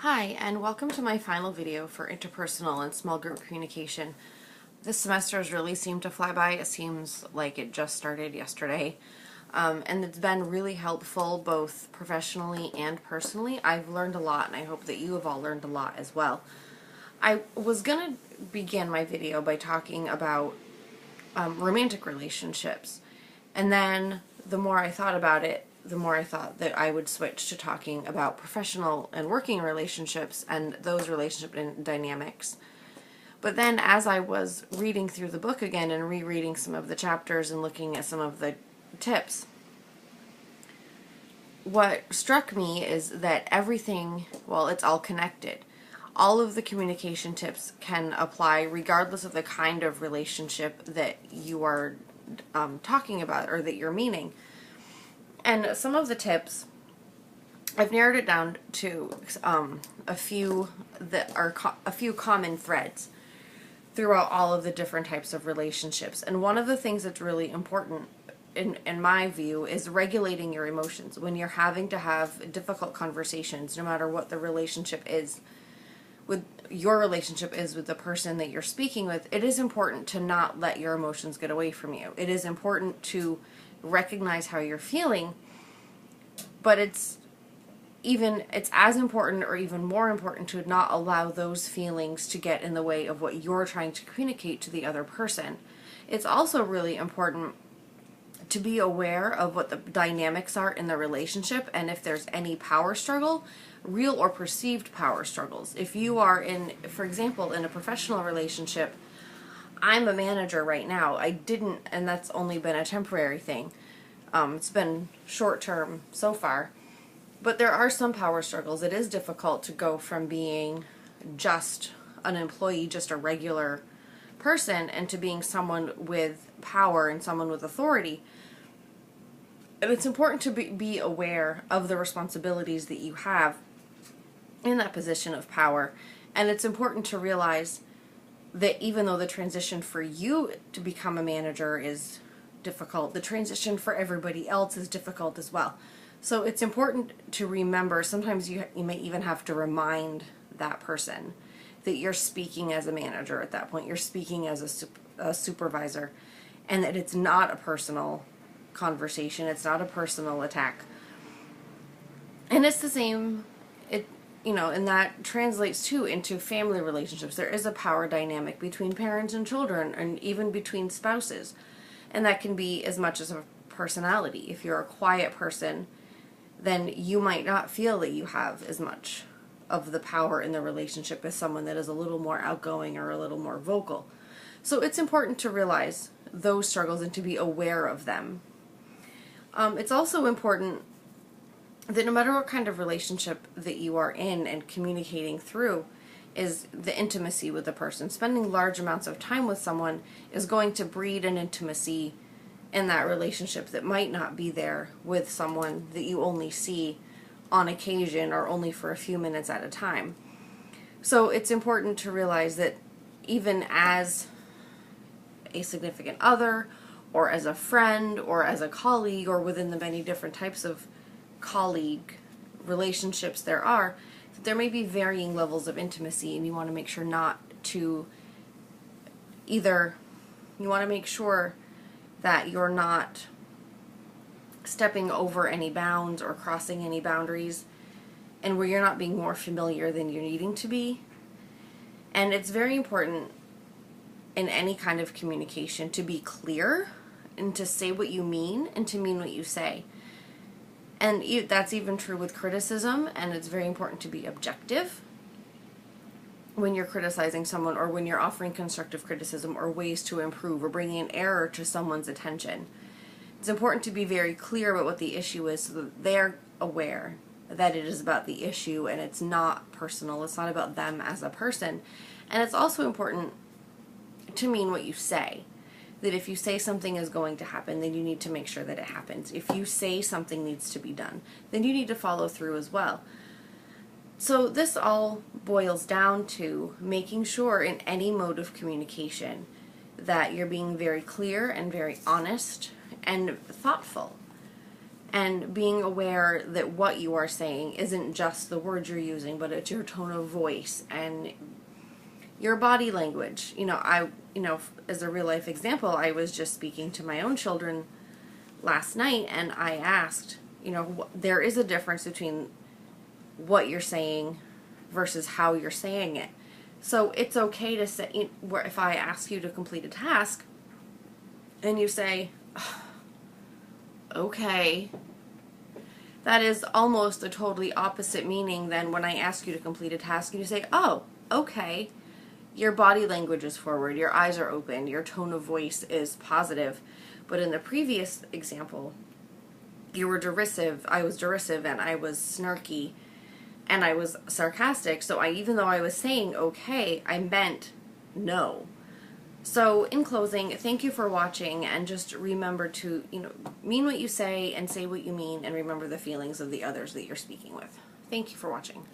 Hi, and welcome to my final video for interpersonal and small group communication. This semester has really seemed to fly by. It seems like it just started yesterday. And it's been really helpful both professionally and personally. I've learned a lot, and I hope that you have all learned a lot as well. I was going to begin my video by talking about romantic relationships. And then the more I thought about it, the more I thought that I would switch to talking about professional and working relationships and those relationship dynamics. But then as I was reading through the book again and rereading some of the chapters and looking at some of the tips, what struck me is that everything, well, it's all connected. All of the communication tips can apply regardless of the kind of relationship that you are talking about or that you're meaning. And some of the tips, I've narrowed it down to a few that are a few common threads throughout all of the different types of relationships. And one of the things that's really important in my view is regulating your emotions when you're having to have difficult conversations, no matter what the relationship is with your relationship is with the person that you're speaking with. It is important to not let your emotions get away from you. It is important to recognize how you're feeling, but it's as important or even more important to not allow those feelings to get in the way of what you're trying to communicate to the other person. It's also really important to be aware of what the dynamics are in the relationship and if there's any power struggle, real or perceived power struggles. If you are for example, in a professional relationship, I'm a manager right now. And that's only been a temporary thing. It's been short term so far. But there are some power struggles. It is difficult to go from being just an employee, just a regular person, and to being someone with power and someone with authority. And it's important to be aware of the responsibilities that you have in that position of power. And it's important to realize that even though the transition for you to become a manager is difficult, the transition for everybody else is difficult as well. So it's important to remember, sometimes you may even have to remind that person that you're speaking as a manager at that point. You're speaking as a supervisor, and that it's not a personal conversation. It's not a personal attack. And it's the same, and that translates too into family relationships. There is a power dynamic between parents and children, and even between spouses. And that can be as much as a personality. If you're a quiet person, then you might not feel that you have as much of the power in the relationship as someone that is a little more outgoing or a little more vocal. So it's important to realize those struggles and to be aware of them. It's also important that no matter what kind of relationship that you are in and communicating through is the intimacy with the person. Spending large amounts of time with someone is going to breed an intimacy in that relationship that might not be there with someone that you only see on occasion or only for a few minutes at a time. So it's important to realize that even as a significant other, or as a friend, or as a colleague, or within the many different types of colleague relationships there may be varying levels of intimacy, and you want to make sure that you're not stepping over any bounds or crossing any boundaries, and where you're not being more familiar than you're needing to be. And it's very important in any kind of communication to be clear and to say what you mean and to mean what you say. And that's even true with criticism, and it's very important to be objective when you're criticizing someone, or when you're offering constructive criticism or ways to improve or bringing an error to someone's attention. It's important to be very clear about what the issue is so that they're aware that it is about the issue and it's not personal. It's not about them as a person. And it's also important to mean what you say. That if you say something is going to happen, then you need to make sure that it happens. If you say something needs to be done, then you need to follow through as well. So this all boils down to making sure in any mode of communication that you're being very clear and very honest and thoughtful. and being aware that what you are saying isn't just the words you're using, but it's your tone of voice and your body language. As a real life example, I was just speaking to my own children last night, and I asked, there is a difference between what you're saying versus how you're saying it. So it's okay to say, if I ask you to complete a task and you say, okay, that is almost a totally opposite meaning than when I ask you to complete a task and you say, oh, okay. Your body language is forward, your eyes are open, your tone of voice is positive. But in the previous example, you were derisive, I was derisive, and I was snarky, and I was sarcastic. So even though I was saying okay, I meant no. So in closing, thank you for watching, and just remember to, mean what you say and say what you mean, and remember the feelings of the others that you're speaking with. Thank you for watching.